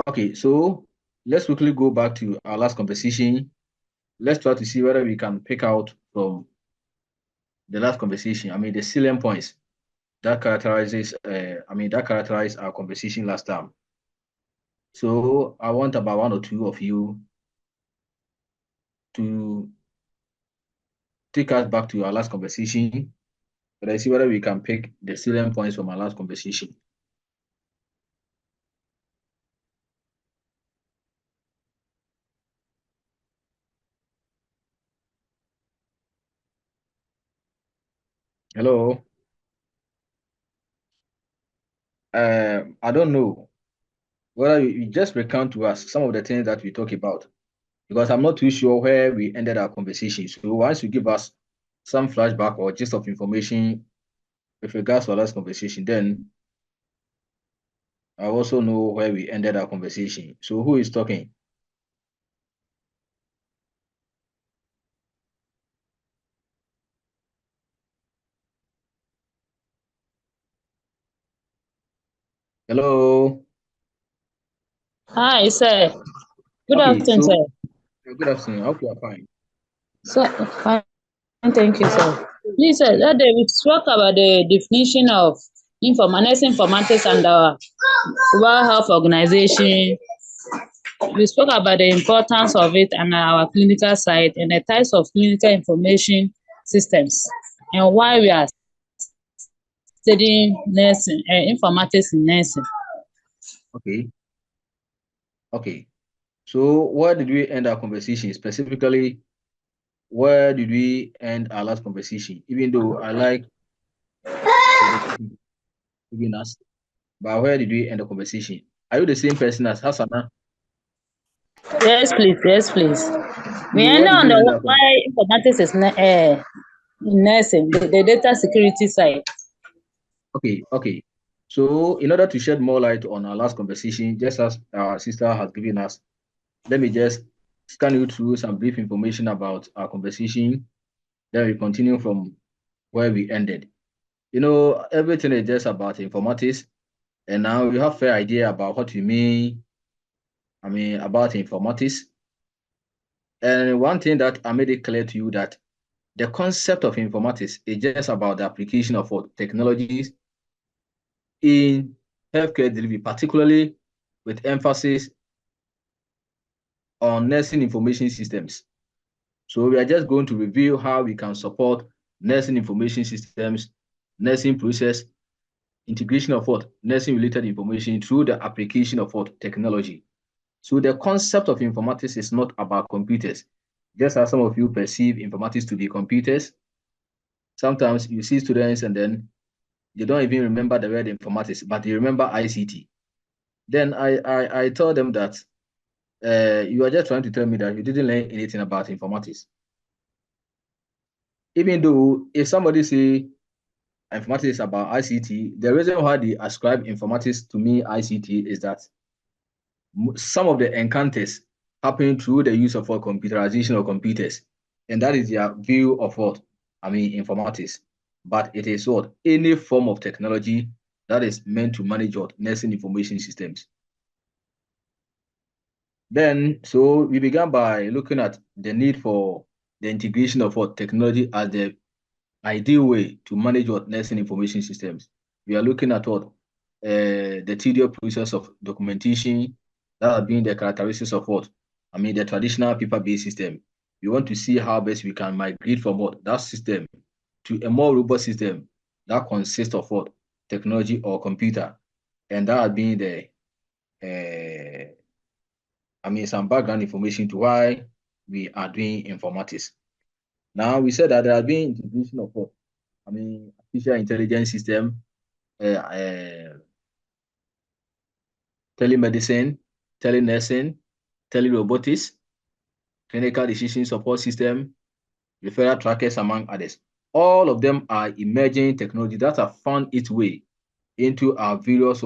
Okay, so let's quickly go back to our last conversation. Let's try to see whether we can pick out from the last conversation. The salient points that characterize our conversation last time. So I want about one or two of you to take us back to our last conversation, but I see whether we can pick the salient points from our last conversation. Hello. I don't know whether you just recount to us some of the things that we talk about, because I'm not too sure where we ended our conversation. So once you give us some flashback or gist of information with regards to our last conversation, then I also know where we ended our conversation. So who is talking? Hello. Hi, sir. Good Okay, afternoon, so sir. good afternoon. I hope you are fine. So, fine, thank you, sir. Please, sir, that day we spoke about the definition of informatics and our World Health Organization. We spoke about the importance of it and our clinical side and the types of clinical information systems and why we are studying nursing, informatics in nursing. Okay, okay. So where did we end our conversation? Specifically, where did we end our last conversation? Even though I like the topic given us, but where did we end the conversation? Are you the same person as Hassana? Yes, please. Yes, please. We So end where did on we end the our why conversation? informatics is nursing, the data security side. Okay, okay. So in order to shed more light on our last conversation, just as our sister has given us, let me just scan you through some brief information about our conversation. Then we continue from where we ended. Everything is just about informatics, and now you have fair idea about what you mean. About informatics. And one thing that I made it clear to you that the concept of informatics is just about the application of what technologies in healthcare delivery, particularly with emphasis on nursing information systems. So we are just going to review how we can support nursing information systems, nursing process, integration of what nursing related information through the application of what technology. So the concept of informatics is not about computers, just as some of you perceive informatics to be computers. Sometimes you see students and then they don't even remember the word informatics, but they remember ICT. Then I tell them that you are just trying to tell me that you didn't learn anything about informatics. Even though if somebody say informatics is about ICT, the reason why they ascribe informatics to me ICT is that some of the encounters happen through the use of what computerization of computers, and that is their view of what informatics. But it is what any form of technology that is meant to manage what nursing information systems. Then, so we began by looking at the need for the integration of what technology as the ideal way to manage what nursing information systems. We are looking at what the tedious process of documentation that have been the characteristics of what the traditional paper-based system. We want to see how best we can migrate from what that system to a more robust system that consists of what technology or computer, and that has been the some background information to why we are doing informatics. Now we said that there has been integration of what artificial intelligence system, telemedicine, telenursing, telerobotics, clinical decision support system, referral trackers, among others. All of them are emerging technology that have found its way into our various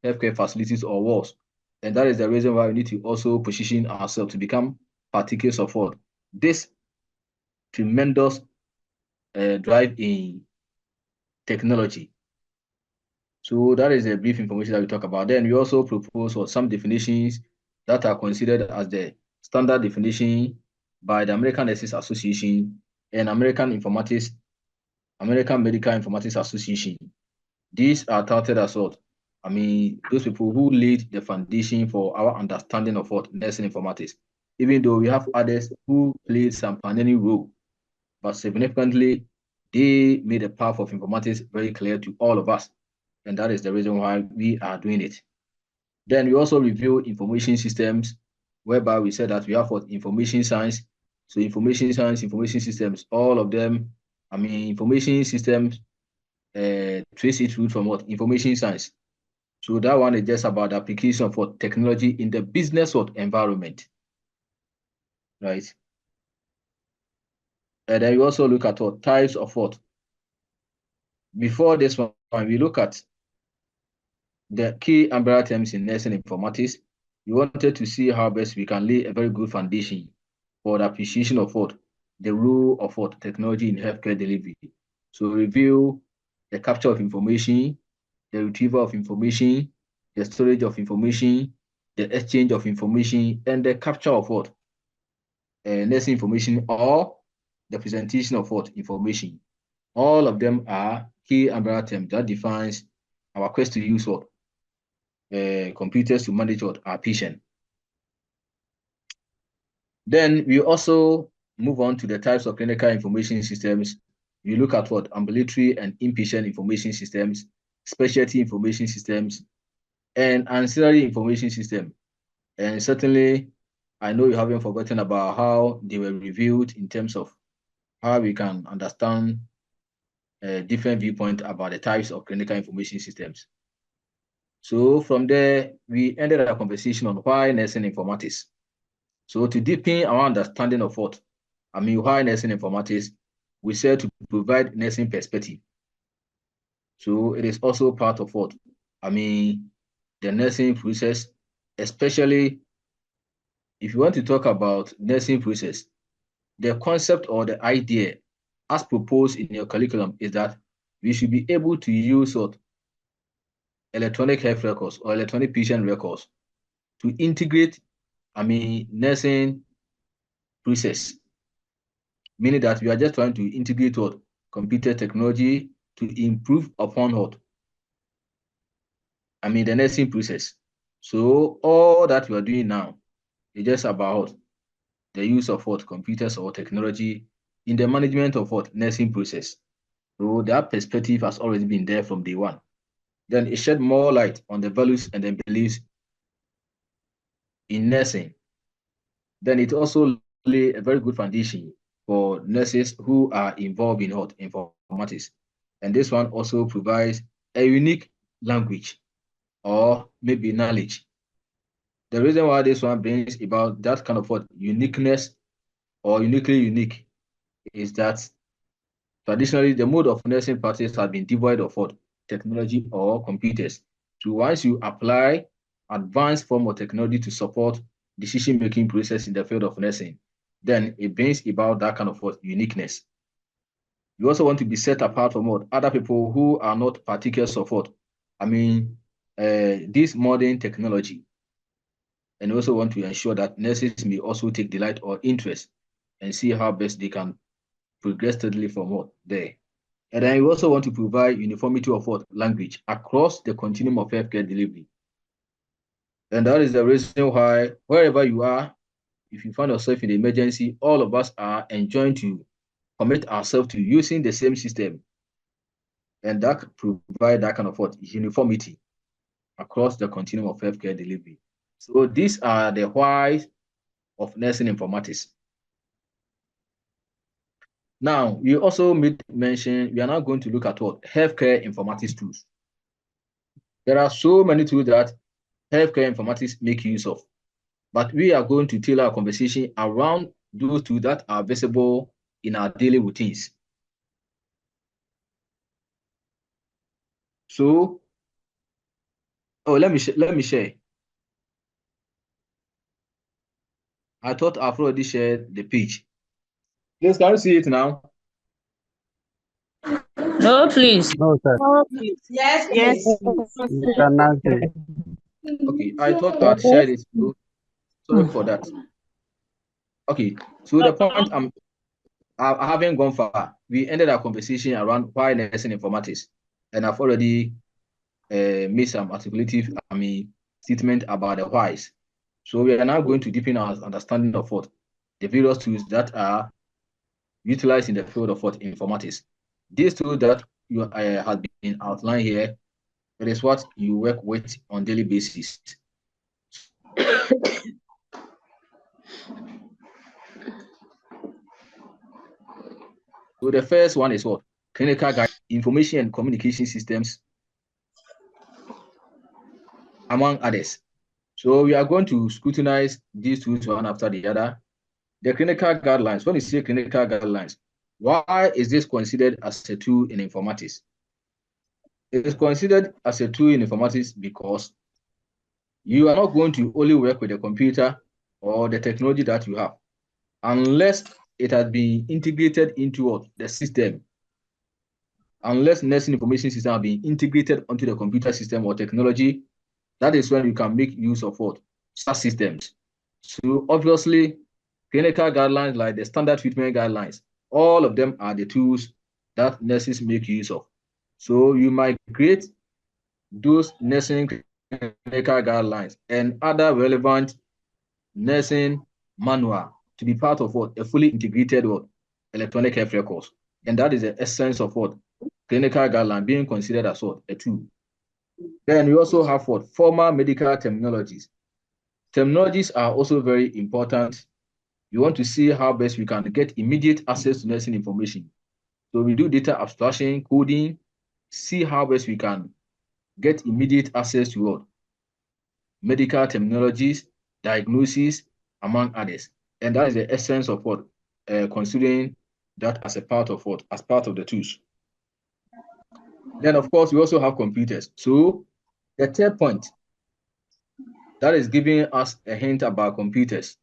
healthcare facilities or walls. And that is the reason why we need to also position ourselves to become partakers of what this tremendous drive in technology. So that is a brief information that we talk about. Then we also propose for some definitions that are considered as the standard definition by the American Nurses Association and American Medical Informatics Association. These are touted as what? I mean, those people who laid the foundation for our understanding of what nursing informatics. Even though we have others who played some pioneering role, but significantly, they made the path of informatics very clear to all of us. And that is the reason why we are doing it. Then we also review information systems, whereby we said that we have what information science. So information science, information systems, all of them, I mean, information systems trace its root from what? Information science. So that one is just about the application of what technology in the business what environment, right? And then we also look at what types of what. Before this one, we look at the key umbrella terms in nursing informatics. We wanted to see how best we can lay a very good foundation for the appreciation of what the role of what technology in healthcare delivery. So review the capture of information, the retrieval of information, the storage of information, the exchange of information, and the capture of what nursing information or the presentation of what information. All of them are key umbrella terms that defines our quest to use what computers to manage what our patient. Then we also move on to the types of clinical information systems. You look at what ambulatory and inpatient information systems, specialty information systems, and ancillary information system. And certainly, I know you haven't forgotten about how they were reviewed in terms of how we can understand a different viewpoint about the types of clinical information systems. So from there, we ended our conversation on why nursing informatics. So to deepen our understanding of what, why nursing informatics, we said to provide nursing perspective. So it is also part of what, the nursing process, especially if you want to talk about nursing process, the concept or the idea as proposed in your curriculum is that we should be able to use what electronic health records or electronic patient records to integrate, nursing process, meaning that we are just trying to integrate what computer technology to improve upon what, the nursing process. So all that we are doing now is just about the use of what computers or technology in the management of what nursing process. So that perspective has already been there from day one. Then it shed more light on the values and the beliefs in nursing. Then it also lay a very good foundation for nurses who are involved in what informatics. And this one also provides a unique language or maybe knowledge. The reason why this one brings about that kind of what uniqueness or uniquely unique is that traditionally the mode of nursing practice has been devoid of what technology or computers. So once you apply advanced form of technology to support decision-making process in the field of nursing, then it brings about that kind of what uniqueness. You also want to be set apart from what other people who are not partakers of what this modern technology. And also want to ensure that nurses may also take delight or interest and see how best they can progress steadily from what there. And then we also want to provide uniformity of what language across the continuum of healthcare delivery. And that is the reason why wherever you are, if you find yourself in the emergency, all of us are enjoined to commit ourselves to using the same system. And that provide that kind of what uniformity across the continuum of healthcare delivery. So these are the whys of nursing informatics. Now, we also made mention, we are now going to look at what healthcare informatics tools. There are so many tools that healthcare informatics make use of, but we are going to tailor our conversation around those tools that are visible in our daily routines. So, let me share. I thought I've already shared the page. Please, can you see it now? No, please. No, sir. Yes, yes. You cannot say. Okay, I thought I had shared it. So sorry for that. Okay, so the point I haven't gone far. We ended our conversation around why nursing informatics, and I've already made some articulative, statement about the whys. So we are now going to deepen our understanding of what the various tools that are utilized in the field of what informatics. These tools that you have been outlined here, it is what you work with on daily basis. So the first one is what? Clinical guide, information and communication systems, among others. So we are going to scrutinize these tools one after the other. The clinical guidelines, when you say clinical guidelines, why is this considered as a tool in informatics? It is considered as a tool in informatics because you are not going to only work with the computer or the technology that you have, unless it has been integrated into what? The system. Unless nursing information system have been integrated onto the computer system or technology, that is when you can make use of what? SaaS systems. So obviously, clinical guidelines like the standard treatment guidelines, all of them are the tools that nurses make use of. So you might create those nursing clinical guidelines and other relevant nursing manual to be part of what? A fully integrated what? Electronic health records. And that is the essence of what? Clinical guideline being considered as what? A tool. Then we also have what? Formal medical terminologies. Terminologies are also very important. You want to see how best we can get immediate access to nursing information. So we do data abstraction, coding, see how best we can get immediate access to what? Medical terminologies, diagnosis, among others. And that is the essence of what? Considering that as a part of what? As part of the tools. Then, of course, we also have computers. So the third point that is giving us a hint about computers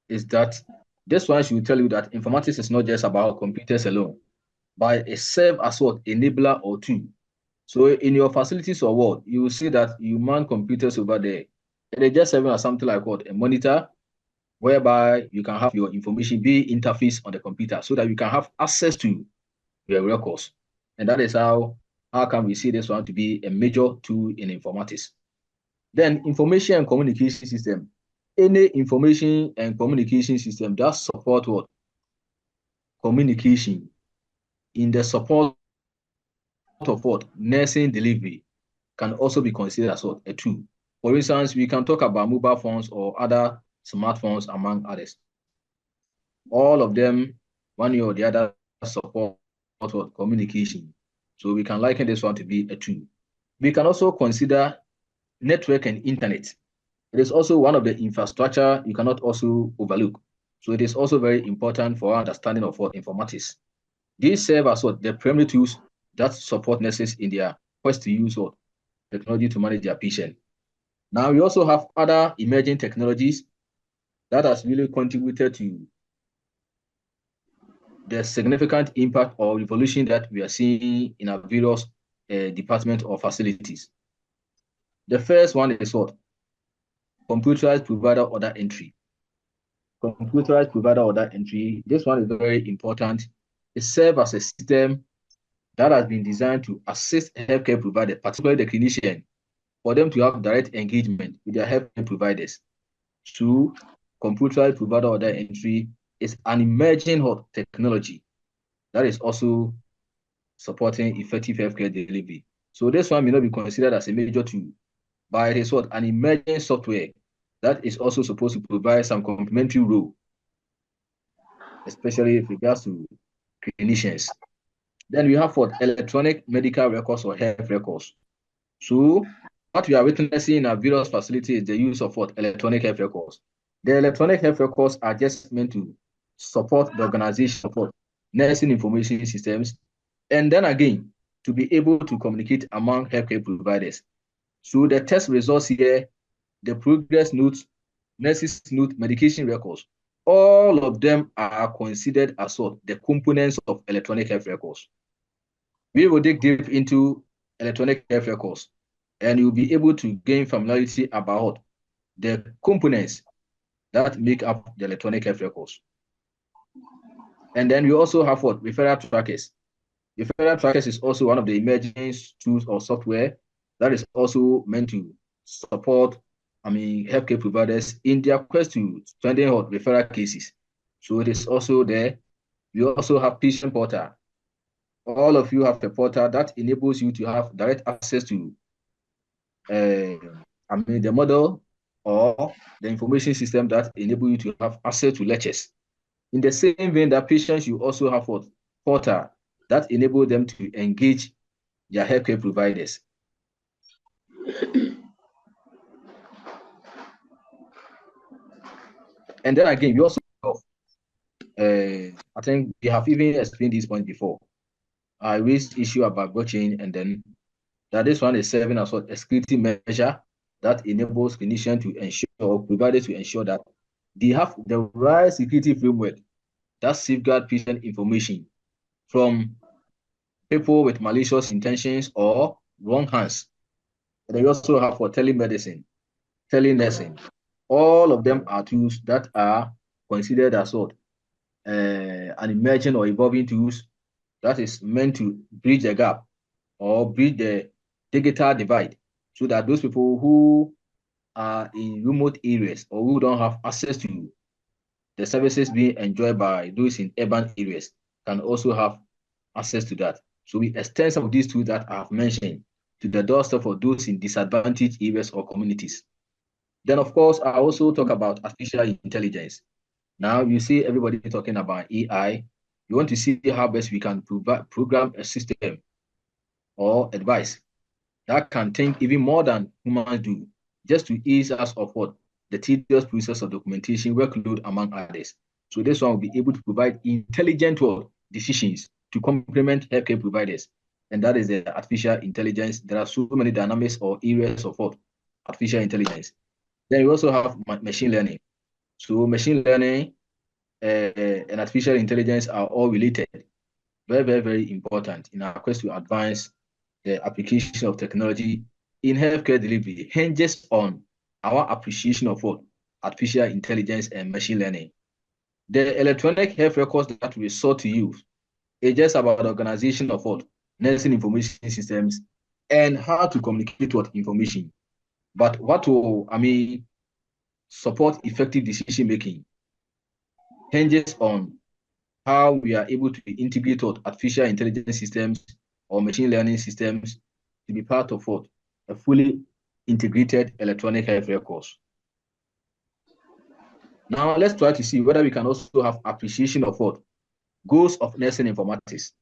is that this one should tell you that informatics is not just about computers alone, but it serves as what? Enabler or tool. So in your facilities or what, you will see that you mount computers over there. And they just serving as something like what? A monitor, whereby you can have your information be interfaced on the computer so that you can have access to your records. And that is how can we see this one to be a major tool in informatics. Then information and communication system. Any information and communication system that support what? Communication in the support of what? Nursing delivery can also be considered as what? A tool. For instance, we can talk about mobile phones or other smartphones, among others. All of them, one way or the other, support what? Communication. So we can liken this one to be a tool. We can also consider network and internet. It is also one of the infrastructure you cannot also overlook. So it is also very important for our understanding of what? Informatics. These serve as what? The primary tools that support nurses in their quest to use what? Technology to manage their patient. Now we also have other emerging technologies that has really contributed to the significant impact or evolution that we are seeing in our various departments or facilities. The first one is what? Computerized provider order entry. Computerized provider order entry. This one is very important. It serves as a system that has been designed to assist healthcare providers, particularly the clinician, for them to have direct engagement with their healthcare providers. So, computerized provider order entry is an emerging hot technology that is also supporting effective healthcare delivery. So this one may not be considered as a major tool, but it is what? An emerging software that is also supposed to provide some complementary role, especially with regards to clinicians. Then we have what? Electronic medical records or health records. So what we are witnessing in our various facilities is the use of what? Electronic health records. The electronic health records are just meant to support the organization of what? Nursing information systems, and then again, to be able to communicate among healthcare providers. So the test results here, the progress notes, nurses note, medication records, all of them are considered as what? The components of electronic health records. we will dig deep into electronic health records, and you'll be able to gain familiarity about the components that make up the electronic health records. And then we also have what? Referral trackers. Referral trackers is also one of the emerging tools or software that is also meant to support, healthcare providers in their quest to strengthen referral cases. So it is also there. We also have patient portal. All of you have a portal that enables you to have direct access to the model or the information system that enable you to have access to lectures. In the same vein, that patients, you also have what? Portal that enable them to engage their healthcare providers. And then again, you also have, I think we have even explained this point before. I raised issue about blockchain, and then that this one is serving as a security measure that enables clinicians to ensure, or providers to ensure that they have the right security framework that safeguard patient information from people with malicious intentions or wrong hands. And then you also have for telemedicine, telenursing. All of them are tools that are considered as what? An emerging or evolving tools that is meant to bridge the gap or bridge the digital divide, so that those people who are in remote areas or who don't have access to the services being enjoyed by those in urban areas can also have access to that. So we extend some of these tools that I have mentioned to the doorstep for those in disadvantaged areas or communities. Then, of course, I also talk about artificial intelligence. Now, you see everybody talking about AI. You want to see how best we can program a system or advice that can think even more than humans do, just to ease us of what? The tedious process of documentation, workload, among others. So this one will be able to provide intelligent decisions to complement healthcare providers. And that is the artificial intelligence. There are so many dynamics or areas of what? Artificial intelligence. Then you also have machine learning. So machine learning and artificial intelligence are all related. Very, very, very important in our quest to advance the application of technology in healthcare delivery hinges on our appreciation of what? Artificial intelligence and machine learning. The electronic health records that we sought to use is just about the organization of what? Nursing information systems and how to communicate what information. But what will, support effective decision making hinges on how we are able to integrate what? Artificial intelligence systems or machine learning systems to be part of what? A fully integrated electronic health records. Now, let's try to see whether we can also have appreciation of what? Goals of nursing informatics.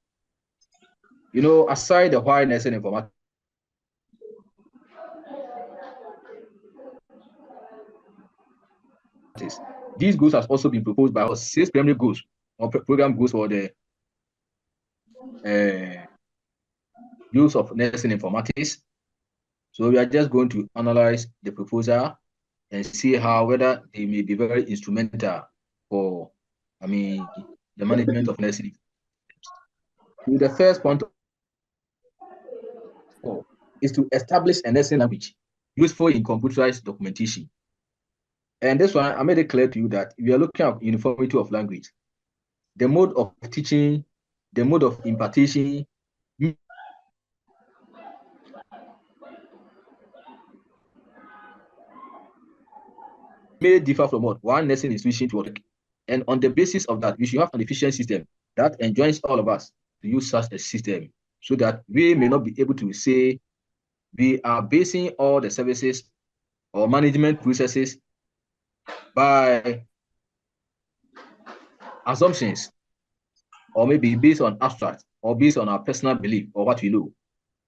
You know, aside the why nursing informatics, these goals have also been proposed by us 6 primary goals or program goals for the use of nursing informatics. So we are just going to analyze the proposal and see how whether they may be very instrumental for, the management of nursing. So the first point is to establish a nursing language useful in computerized documentation. And this one, I made it clear to you that we are looking at uniformity of language. The mode of teaching, the mode of impartation may differ from what one nursing institution to work. And on the basis of that, we should have an efficient system that enjoins all of us to use such a system, so that we may not be able to say we are basing all the services or management processes by assumptions, or maybe based on abstract, or based on our personal belief or what we know.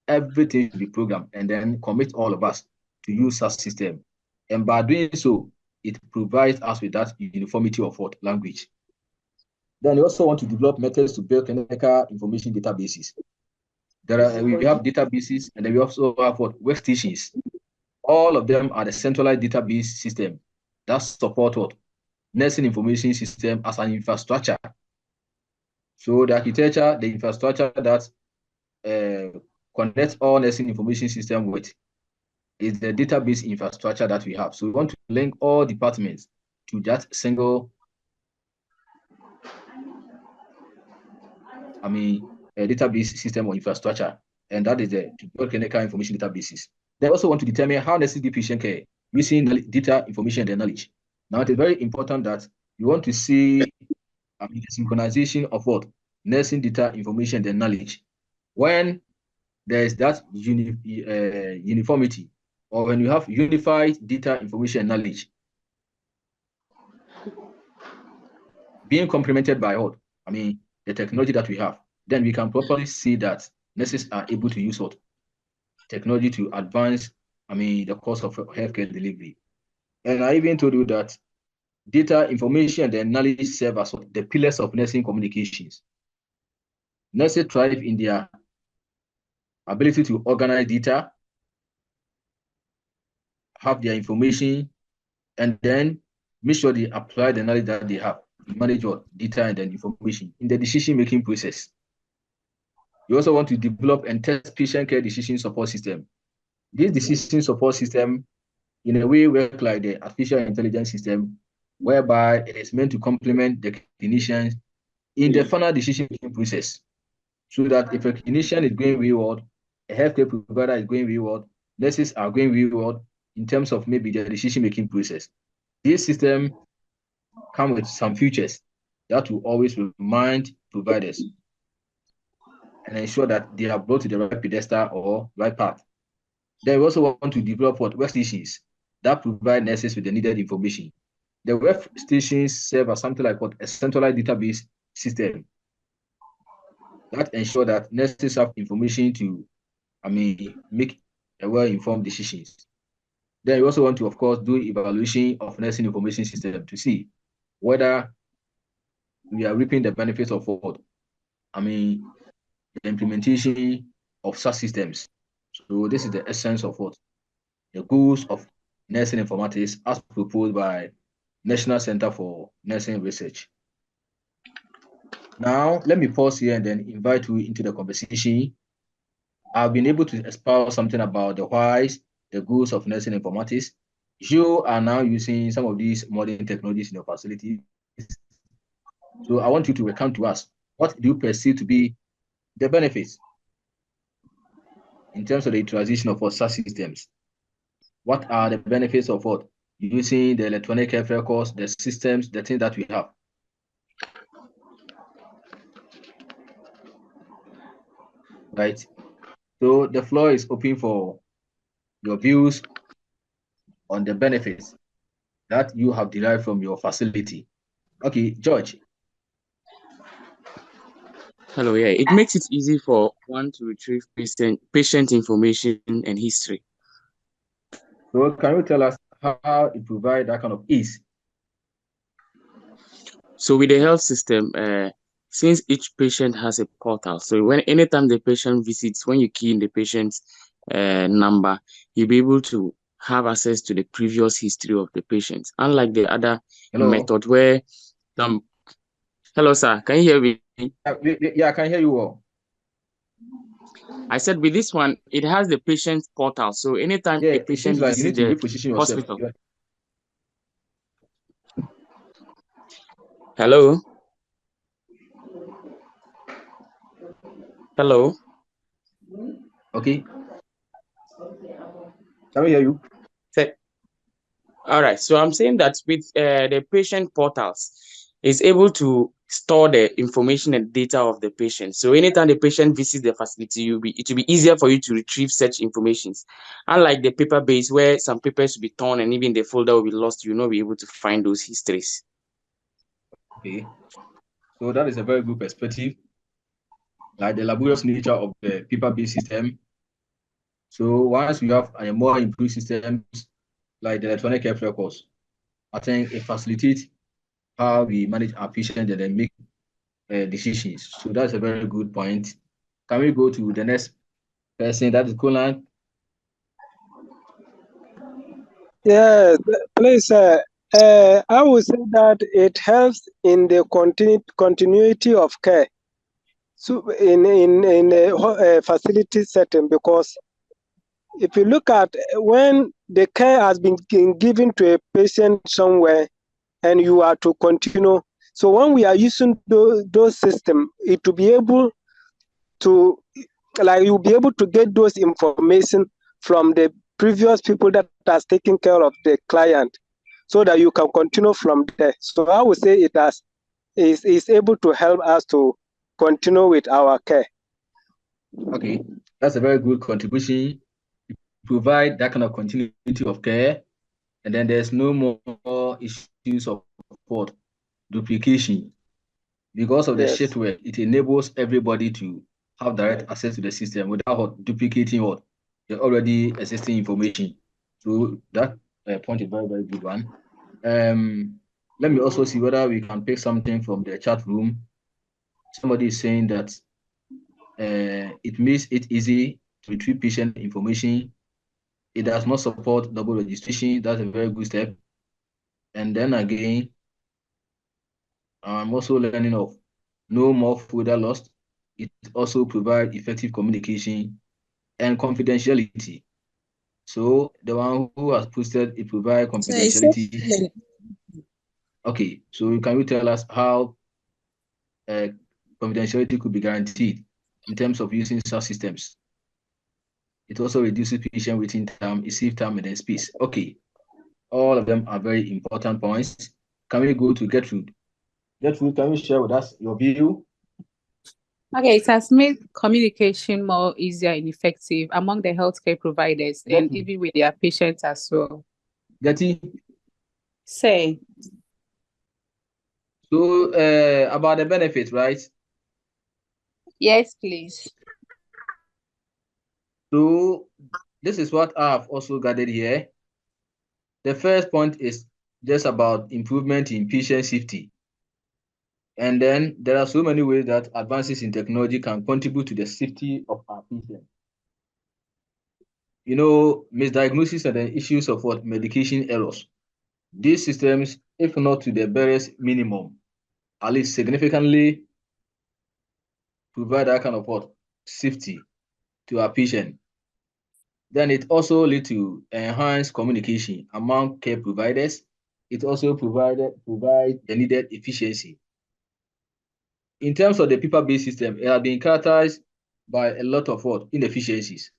Everything should be programmed and then commit all of us to use such system. And by doing so, it provides us with that uniformity of what? Language. Then we also want to develop methods to build clinical information databases. We have databases, and then we also have what? Workstations. All of them are the centralized database system that support what? Nursing information system as an infrastructure. So the architecture, the infrastructure that connect all nursing information system with is the database infrastructure that we have. So we want to link all departments to that single, database system or infrastructure, and that is the clinical information databases. They also want to determine how nurses do patient care using data, information, and knowledge. Now, it is very important that you want to see the synchronization of what? Nursing data, information, and knowledge. When there is that uniformity, or when you have unified data, information, and knowledge, being complemented by what? The technology that we have, then we can properly see that nurses are able to use what? Technology to advance, the course of healthcare delivery. And I even told you that data, information, and then knowledge serve as the pillars of nursing communications. Nurses thrive in their ability to organize data, have their information, and then make sure they apply the knowledge that they have to manage what data and then information in the decision-making process. You also want to develop and test patient care decision support system. This decision support system, in a way, work like the artificial intelligence system, whereby it is meant to complement the clinicians in the final decision-making process, so that if a clinician is going wayward, a healthcare provider is going wayward, nurses are going wayward in terms of maybe the decision-making process. This system comes with some features that will always remind providers and ensure that they are brought to the right pedestal or right path. Then we also want to develop workstations that provide nurses with the needed information. The workstations serve as something like a centralized database system that ensure that nurses have information to, make a well-informed decisions. Then we also want to, of course, do evaluation of nursing information system to see whether we are reaping the benefits of what? The implementation of such systems. So this is the essence of what? The goals of nursing informatics as proposed by National Center for Nursing Research. Now, let me pause here and then invite you into the conversation. I've been able to expound something about the whys, the goals of nursing informatics. You are now using some of these modern technologies in your facilities. So I want you to recount to us, what do you perceive to be the benefits in terms of the utilization of such systems? What are the benefits of what? Using the electronic health records, the systems, the things that we have? Right? So the floor is open for your views on the benefits that you have derived from your facility. Okay, George. Hello, yeah. It makes it easy for one to retrieve patient information and history. So can you tell us how it provides that kind of ease? So with the health system, since each patient has a portal, so anytime the patient visits, when you key in the patient's number, you'll be able to have access to the previous history of the patient. Unlike the other method where hello, sir, can you hear me? Yeah, I can hear you well. I said with this one, it has the patient's portal. So anytime a patient like visits the hospital. Yeah. Hello? Hello? Okay. Can we hear you? All right. So I'm saying that with the patient portals, it's able to store the information and data of the patient. So anytime the patient visits the facility, it will be easier for you to retrieve such information. Unlike the paper-based, where some papers will be torn and even the folder will be lost, you'll not be able to find those histories. Okay. So that is a very good perspective. Like the laborious nature of the paper-based system. So once we have a more improved systems like the electronic health records, I think it facilitates how we manage our patients and then make decisions. So that's a very good point. Can we go to the next person? That is Colan. Yeah, please. I would say that it helps in the continuity of care. in a facility setting, because if you look at when the care has been given to a patient somewhere and you are to continue, so when we are using those systems, it will be able to, like, you'll be able to get those information from the previous people that has taken care of the client, so that you can continue from there. So I would say it is able to help us to continue with our care. Okay, that's a very good contribution. You provide that kind of continuity of care, and then there's no more issues of what duplication. Because of the shift work, it enables everybody to have direct access to the system without duplicating what the already existing information. So that point is very, very good one. Let me also see whether we can pick something from the chat room. Somebody is saying that it makes it easy to retrieve patient information. It does not support double registration. That's a very good step. And then again, I'm also learning of no more folder lost. It also provides effective communication and confidentiality. So the one who has posted, it provides confidentiality. Okay, so can you tell us how confidentiality could be guaranteed in terms of using such systems? It also reduces patient waiting time, receive time, and then space. Okay, all of them are very important points. Can we go to Gertrude? Gertrude, can you share with us your view? Okay, it has made communication more easier and effective among the healthcare providers and even with their patients as well. Getty? Say. So, about the benefits, right? Yes, please. So, this is what I have also gathered here. The first point is just about improvement in patient safety. And then there are so many ways that advances in technology can contribute to the safety of our patients. You know, misdiagnosis and the issues of what medication errors. These systems, if not to the barest minimum, at least significantly provide that kind of what safety to our patient. Then it also leads to enhanced communication among care providers. It also provides the needed efficiency. In terms of the paper-based system, it has been characterized by a lot of what inefficiencies.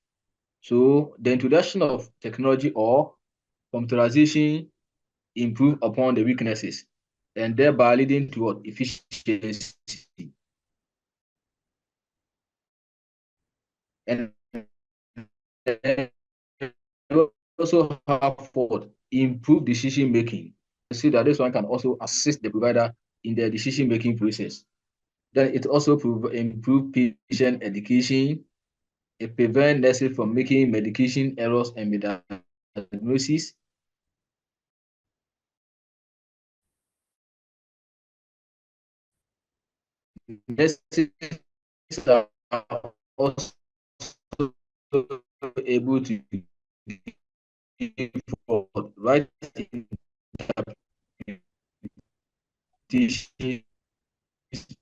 So the introduction of technology or computerization improve upon the weaknesses and thereby leading to what efficiency. And also have what improve decision making. You see that this one can also assist the provider in their decision making process. Then it also improve patient education. It prevents nurses from making medication errors and misdiagnosis. Nurses are also able to write interpretation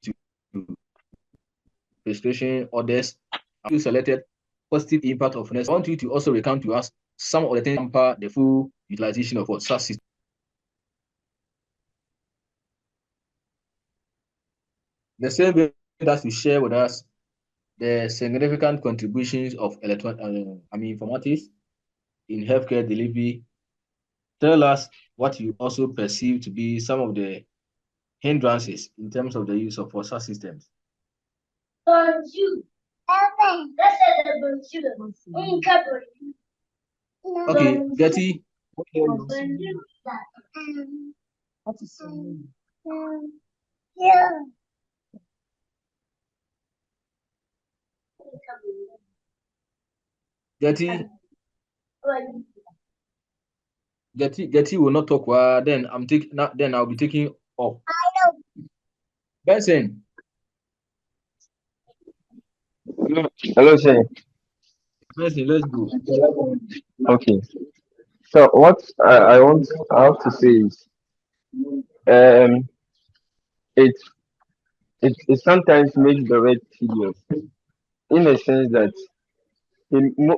to prescription orders. You selected positive impact of nurse. I want you to also recount to us some of the things that hamper the full utilization of what such system. The same way that you share with us the significant contributions of informatics in healthcare delivery. Tell us what you also perceive to be some of the hindrances in terms of the use of such systems. Okay, Getty. Getty will not talk. Then I'll be taking off. Benson. Hello, sir. Benson, let's go. Okay. So what I have to say is, it it sometimes makes the work tedious in a sense that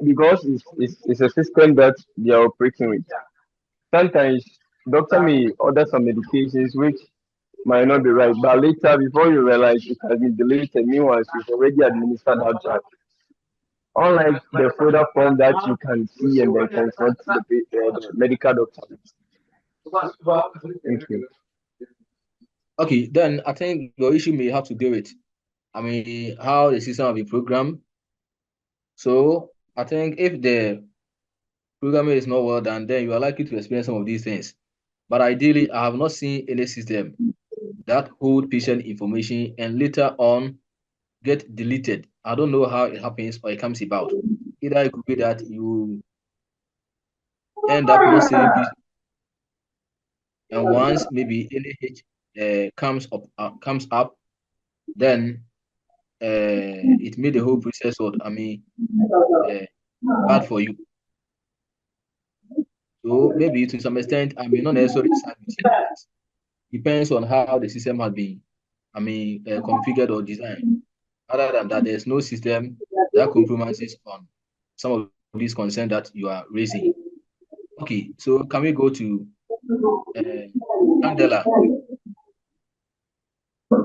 because it's a system that they are operating with. Sometimes doctor may order some medications which might not be right, but later before you realize it has been deleted, meanwhile you've already administered that drug. Unlike the folder form that you can see and then consult the medical doctor. Thank you. Okay, then I think your issue may have to do with, how the system will be programmed. So I think if the programming is not well done, then you are likely to experience some of these things. But ideally, I have not seen any system that hold patient information and later on get deleted. I don't know how it happens or it comes about. Either it could be that you end up not saving patient, and once maybe any comes up, then it made the whole process bad for you. So maybe to some extent, I may not necessarily side with you. Depends on how the system has been, configured or designed. Other than that, there's no system that compromises on some of these concerns that you are raising. Okay, so can we go to Angela?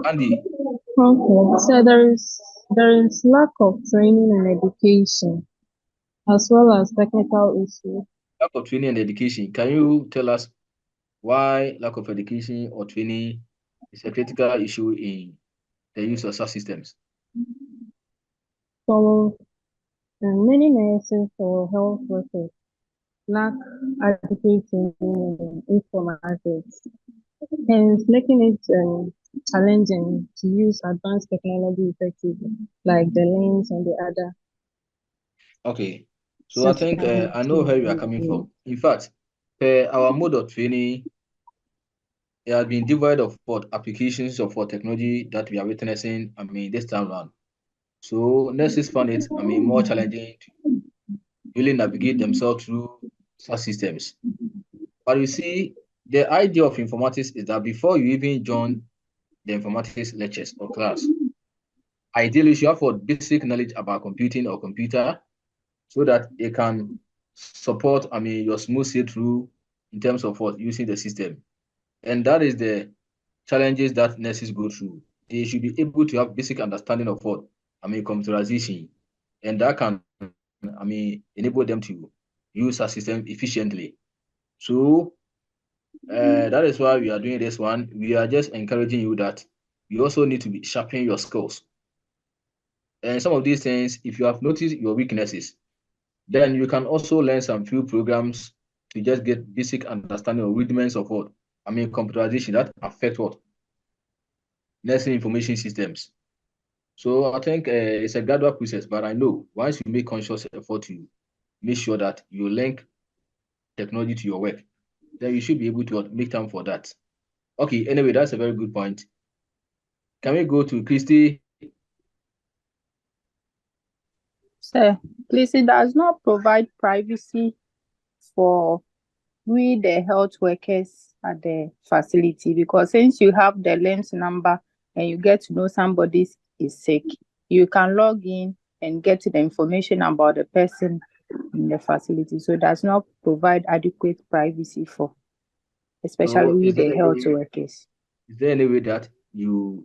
Andy. Okay, so there is lack of training and education as well as technical issues. Lack of training and education. Can you tell us why lack of education or training is a critical issue in the use of such systems? So many nurses or health workers lack education in informatics, hence making it challenging to use advanced technology effectively, like the links and the other Okay, so I think I know where you are coming from. In fact, our mode of training, it has been devoid of what applications of what technology that we are witnessing, this time around. So nurses found it, more challenging to really navigate themselves through such systems. But you see, the idea of informatics is that before you even join the informatics lectures or class, ideally you should have what basic knowledge about computing or computer so that it can support, your smooth sail through in terms of what using the system. And that is the challenges that nurses go through. They should be able to have basic understanding of what, computerization, and that can, enable them to use a system efficiently. So that is why we are doing this one. We are just encouraging you that you also need to be sharpening your skills. And some of these things, if you have noticed your weaknesses, then you can also learn some few programs to just get basic understanding of rudiments of what, computerization that affect what, nursing information systems. So I think it's a gradual process, but I know once you make conscious effort to make sure that you link technology to your work, then you should be able to make time for that. Okay, anyway, that's a very good point. Can we go to Christy? So, please, it does not provide privacy for we, the health workers at the facility, because since you have the LEMS number and you get to know somebody is sick, you can log in and get the information about the person in the facility. So it does not provide adequate privacy for, especially we, the health workers. Is there any way that you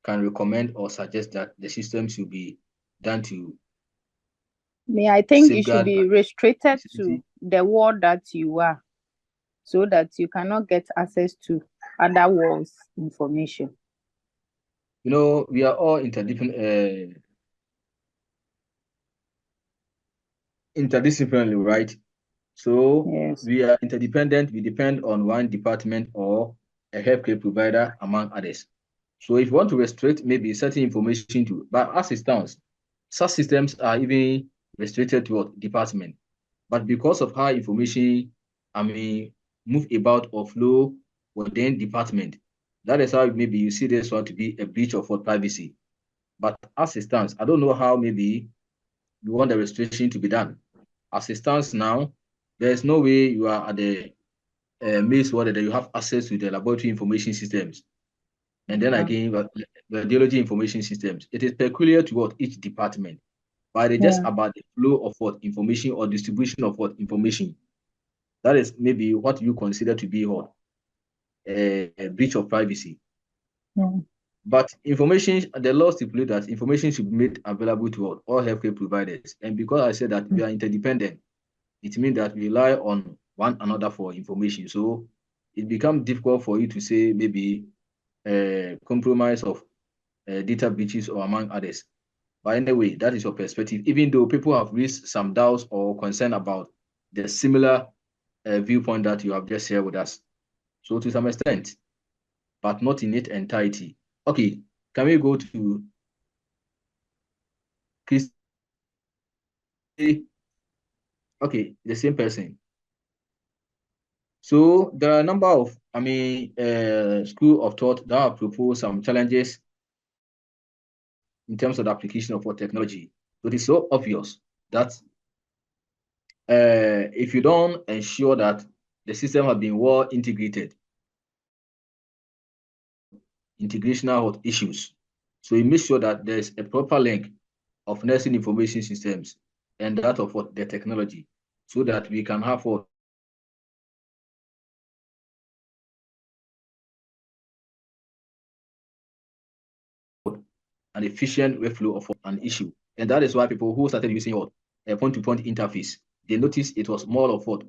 can recommend or suggest that the system should be done to I think it should safeguard be restricted to the ward that you are, so that you cannot get access to other wards' information. You know, we are all interdisciplinary, right? So Yes. we are interdependent. We depend on one department or a healthcare provider, among others. So if you want to restrict maybe certain information to, but as it stands, such systems are even restricted to what department. But because of how information, move about or flow within department, that is how maybe you see this one to be a breach of what privacy. But as it stands, I don't know how maybe you want the restriction to be done. As it stands now, there's no way you are at the maze where you have access to the laboratory information systems. And then again, radiology information systems. It is peculiar to what each department, but it's just about the flow of what information or distribution of what information. That is maybe what you consider to be what a breach of privacy. But information, the law stipulates that information should be made available to all healthcare providers. And because I said that we are interdependent, it means that we rely on one another for information. So it becomes difficult for you to say maybe compromise of data breaches or among others. But anyway, that is your perspective, even though people have raised some doubts or concern about the similar viewpoint that you have just shared with us. So to some extent, but not in its entirety. Okay, can we go to Chris? Okay, the same person. So there are a number of, school of thought that have proposed some challenges in terms of the application of what technology. So it is so obvious that if you don't ensure that the system has been well integrated, integrational issues. So you make sure that there's a proper link of nursing information systems and that of what the technology, so that we can have what an efficient workflow of an issue. And that is why people who started using what a point-to-point interface, they noticed it was more of what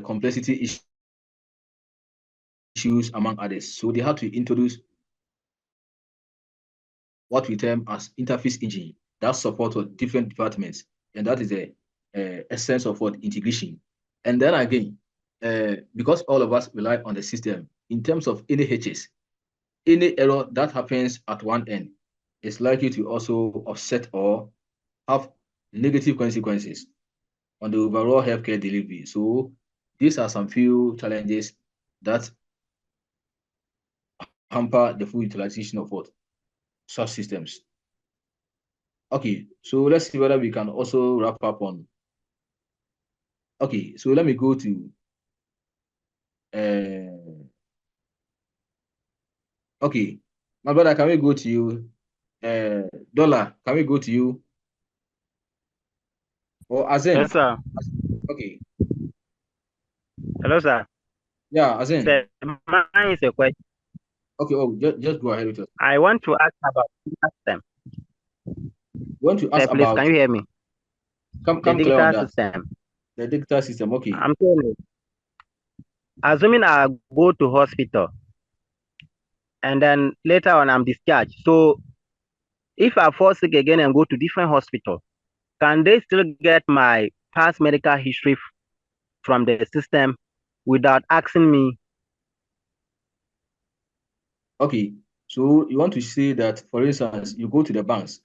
complexity issues among others. So they had to introduce what we term as interface engine that supports different departments, and that is the essence of what integration. And then again, because all of us rely on the system in terms of any hitches, any error that happens at one end is likely to also offset or have negative consequences on the overall healthcare delivery. So these are some few challenges that hamper the full utilization of what such systems. Okay, so let's see whether we can also wrap up on. Okay, so let me go to okay, my brother, can we go to you? Dollar, can we go to you? Or Azin? Yes, sir. Okay. Hello, sir. Yeah, Azin. Sir, mine is a question. Okay, just go ahead with it. I want to ask about system. You want to ask Sir, please, about? can you hear me? Come the clear on digital that. system. The digital system, okay. I'm telling you. Assuming I go to hospital and then later on I'm discharged. So if I fall sick again and go to different hospital, can they still get my past medical history from the system without asking me? Okay, so you want to say that, for instance, you go to the banks,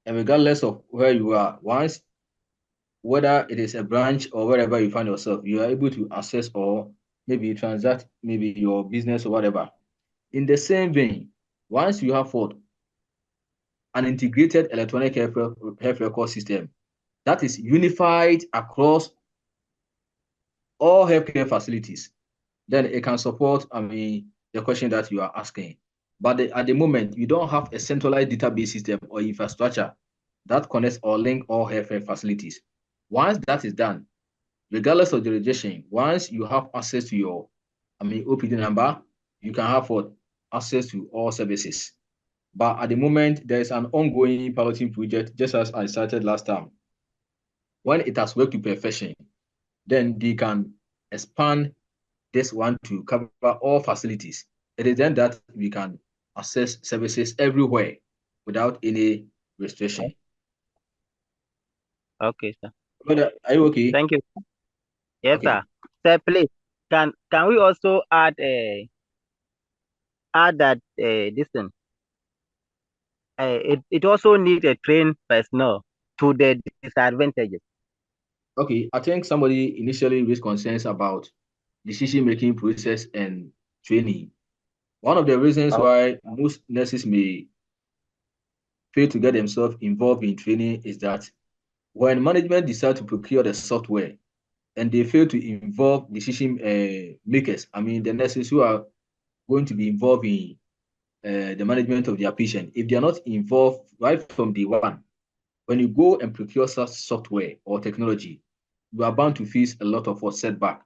and regardless of where you are, once, whether it is a branch or wherever you find yourself, you are able to access or maybe transact maybe your business or whatever. In the same vein, once you have what an integrated electronic health record system that is unified across all healthcare facilities, then it can support, the question that you are asking. But at the moment, you don't have a centralized database system or infrastructure that connects or link all healthcare facilities. Once that is done, regardless of the jurisdiction, once you have access to your, OPD number, you can have what access to all services. But at the moment, there is an ongoing piloting project, just as I started last time. When it has worked to perfection, then they can expand this one to cover all facilities. It is then that we can access services everywhere without any restriction. Okay, sir. Brother, are you okay? Thank you. Yes, okay. Sir. Sir, please, can we also add that this thing? It also needs a trained personnel to the disadvantages. Okay, I think somebody initially raised concerns about decision-making process and training. One of the reasons why most nurses may fail to get themselves involved in training is that when management decide to procure the software and they fail to involve decision makers, the nurses who are going to be involved in the management of their patient, if they are not involved right from day one, when you go and procure such software or technology, you are bound to face a lot of setback.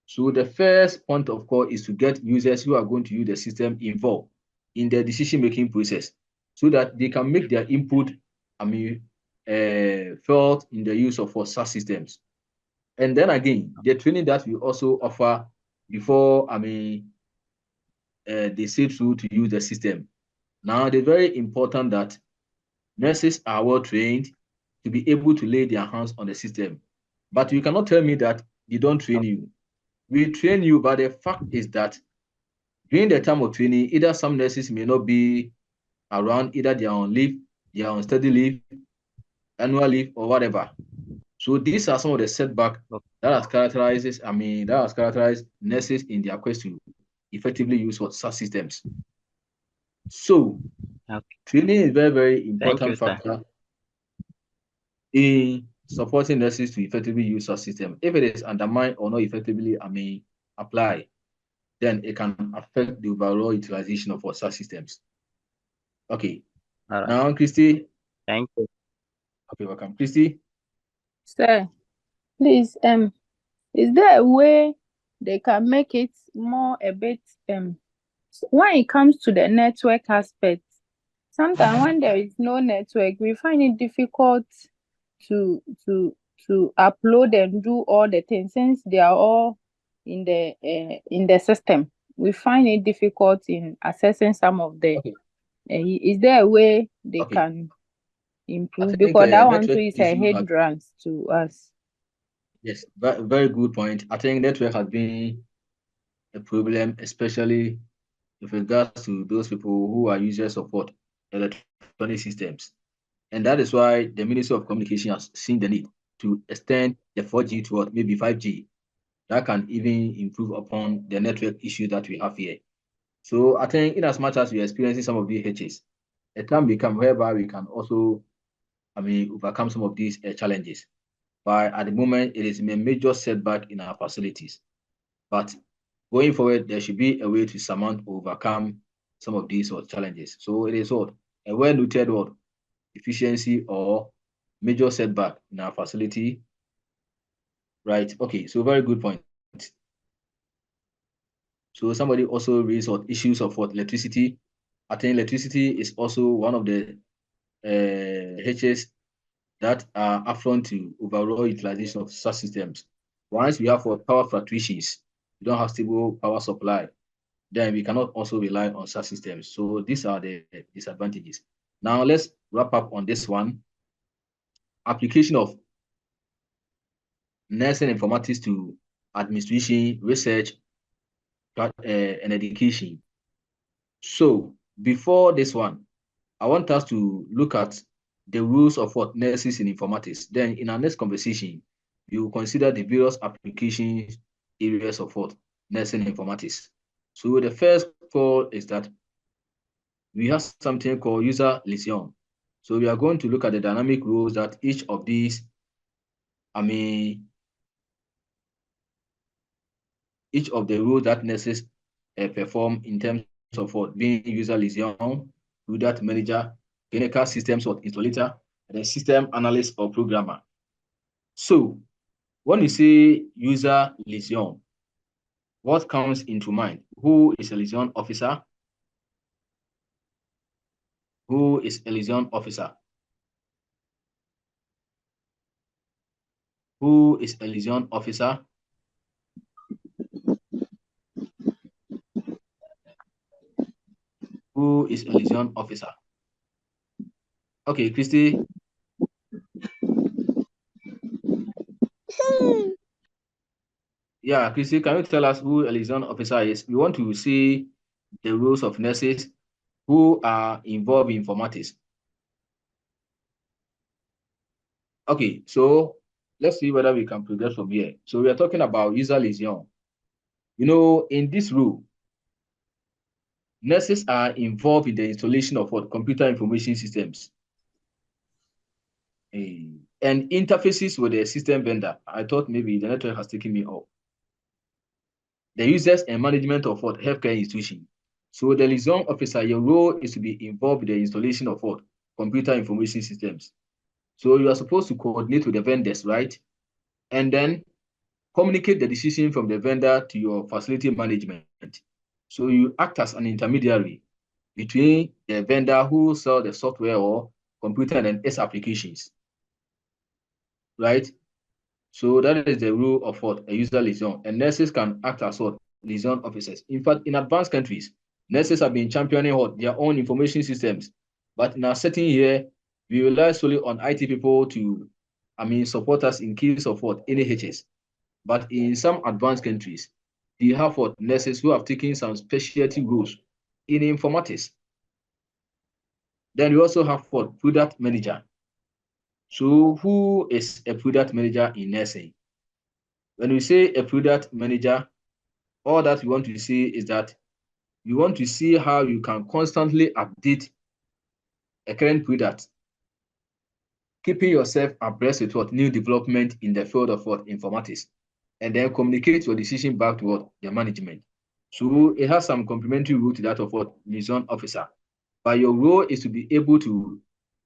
So the first point of call is to get users who are going to use the system involved in the decision-making process so that they can make their input, felt in the use of such systems. And then again, the training that we also offer before, they say through to use the system. Now, it's very important that nurses are well trained to be able to lay their hands on the system. But you cannot tell me that they don't train you. We train you, but the fact is that during the time of training, either some nurses may not be around, either they are on leave, they are on study leave, annual leave, or whatever. So these are some of the setbacks that has characterized nurses in their quest to effectively use such systems. So training is very, very important factor in supporting nurses to effectively use such system. If it is undermined or not effectively, applied, then it can affect the overall utilization of such systems. Okay. All right. Now, Christy. Thank you. Okay, welcome. Christy. Sir, please, is there a way they can make it more a bit, when it comes to the network aspect, sometimes when there is no network, we find it difficult to upload and do all the things since they are all in the system. We find it difficult in accessing some of the. Okay. Is there a way they can improve? Because that one too is a hindrance to us. Yes, very, very good point. I think network has been a problem, especially with regards to those people who are users of electronic systems. And that is why the Ministry of Communication has seen the need to extend the 4G to maybe 5G. That can even improve upon the network issue that we have here. So I think in as much as we are experiencing some of these hitches, a time become whereby we can also, overcome some of these challenges. But at the moment, it is a major setback in our facilities. But going forward, there should be a way to surmount, overcome some of these challenges. So it is what a well-noted word, efficiency or major setback in our facility. Right. Okay. So very good point. So somebody also raised issues of electricity. I think electricity is also one of the HS that are affront to overall utilization of such systems. Once we have power fluctuations, we don't have stable power supply, then we cannot also rely on such systems. So these are the disadvantages. Now let's wrap up on this one. Application of nursing informatics to administration, research, and education. So before this one, I want us to look at the rules of nurses in informatics. Then in our next conversation, we will consider the various applications areas of nursing informatics. So the first call is that we have something called user liaison. So we are going to look at the dynamic rules that each of these, each of the roles that nurses perform in terms of being user liaison, product manager, clinical systems installer, and a system analyst or programmer. So when you say user liaison, what comes into mind? Who is a liaison officer? Who is a liaison officer? Who is a liaison officer? Who is a liaison officer? Okay, Christy. Yeah, Christy, can you tell us who a liaison officer is? We want to see the roles of nurses who are involved in informatics. Okay, so let's see whether we can progress from here. So we are talking about user liaison. You know, in this role, nurses are involved in the installation of computer information systems and interfaces with the system vendor. I thought maybe the network has taken me off. The users and management of healthcare institution. So the liaison officer, your role is to be involved in the installation of what? Computer information systems. So you are supposed to coordinate with the vendors, right? And then communicate the decision from the vendor to your facility management. So you act as an intermediary between the vendor who sells the software or computer and its applications, right? So that is the role of what? A user liaison. And nurses can act as what? Liaison officers. In fact, in advanced countries, nurses have been championing what? Their own information systems. But in our setting here, we rely solely on IT people to, support us in case of what? NHS. But in some advanced countries, they have what? Nurses who have taken some specialty roles in informatics. Then we also have what? Product manager. So who is a product manager in nursing? When we say a product manager, all that we want to say is that you want to see how you can constantly update a current product, keeping yourself abreast with what new development in the field of what informatics, and then communicate your decision back to what the management. So it has some complementary role to that of what liaison officer. But your role is to be able to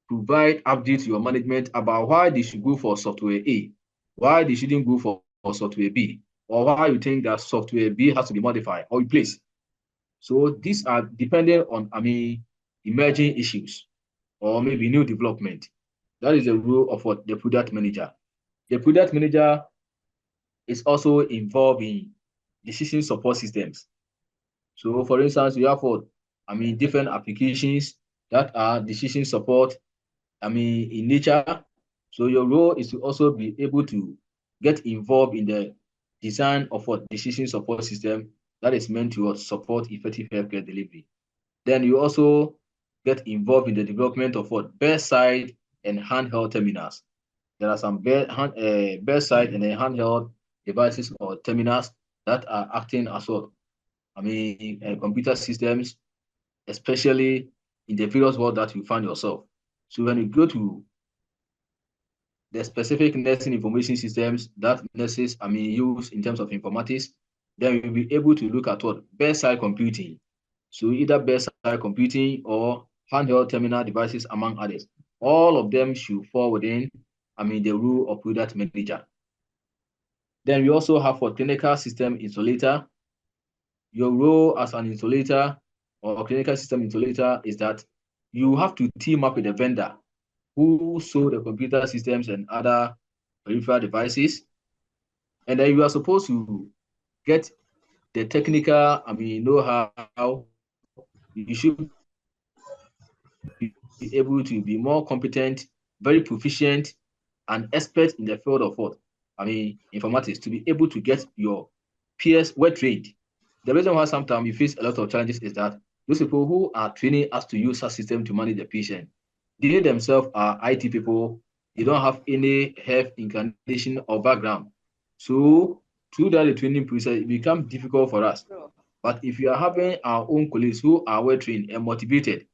provide updates to your management about why they should go for software A, why they shouldn't go for software B, or why you think that software B has to be modified or replaced. So these are dependent on, emerging issues or maybe new development. That is the role of what the product manager. The product manager is also involved in decision support systems. So for instance, we have what, different applications that are decision support, in nature. So your role is to also be able to get involved in the design of what decision support system that is meant to support effective healthcare delivery. Then you also get involved in the development of what bedside and handheld terminals. There are some bedside and handheld devices or terminals that are acting as what computer systems, especially in the various world that you find yourself. So when you go to the specific nursing information systems that nurses use in terms of informatics, then you'll be able to look at what bedside computing. So either bedside computing or handheld terminal devices, among others. All of them should fall within the role of product manager. Then we also have for clinical system installer. Your role as an installer or clinical system installer is that you have to team up with a vendor who sold the computer systems and other peripheral devices. And then you are supposed to get the technical, know-how. You should be able to be more competent, very proficient, and expert in the field of what? Informatics, to be able to get your peers well trained. The reason why sometimes we face a lot of challenges is that those people who are training us to use such system to manage the patient, they themselves are IT people. They don't have any health inclination or background. So through that the training process, it becomes difficult for us. But if you are having our own colleagues who are well trained and motivated,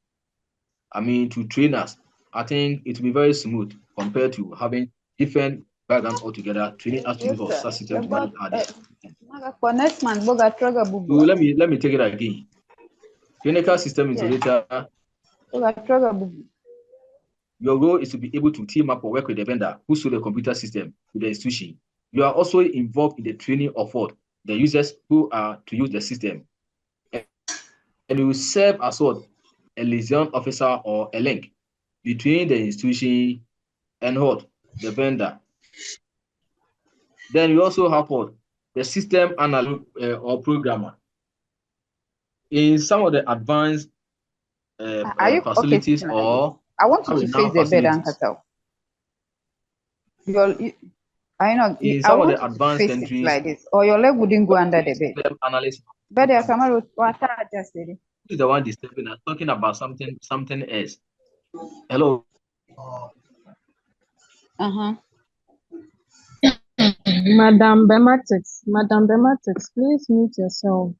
to train us, I think it will be very smooth compared to having different background altogether, training us to use our system to manage others. So let me take it again. Clinical system integrator, your role is to be able to team up or work with the vendor who sold the computer system to the institution. You are also involved in the training of what? The users who are to use the system. And you serve as what? A liaison officer or a link between the institution and what? The vendor. Then you also have what? The system analyst or programmer. In some of the advanced facilities, okay, or I want you to face the bed, Uncle. I know. In I some of want the you to advanced face it countries, like this, or your leg wouldn't go under the bed. system analyst But there's someone what I just said. is the one disturbing us, talking about something else. Hello. Madam Bematics, please mute yourself.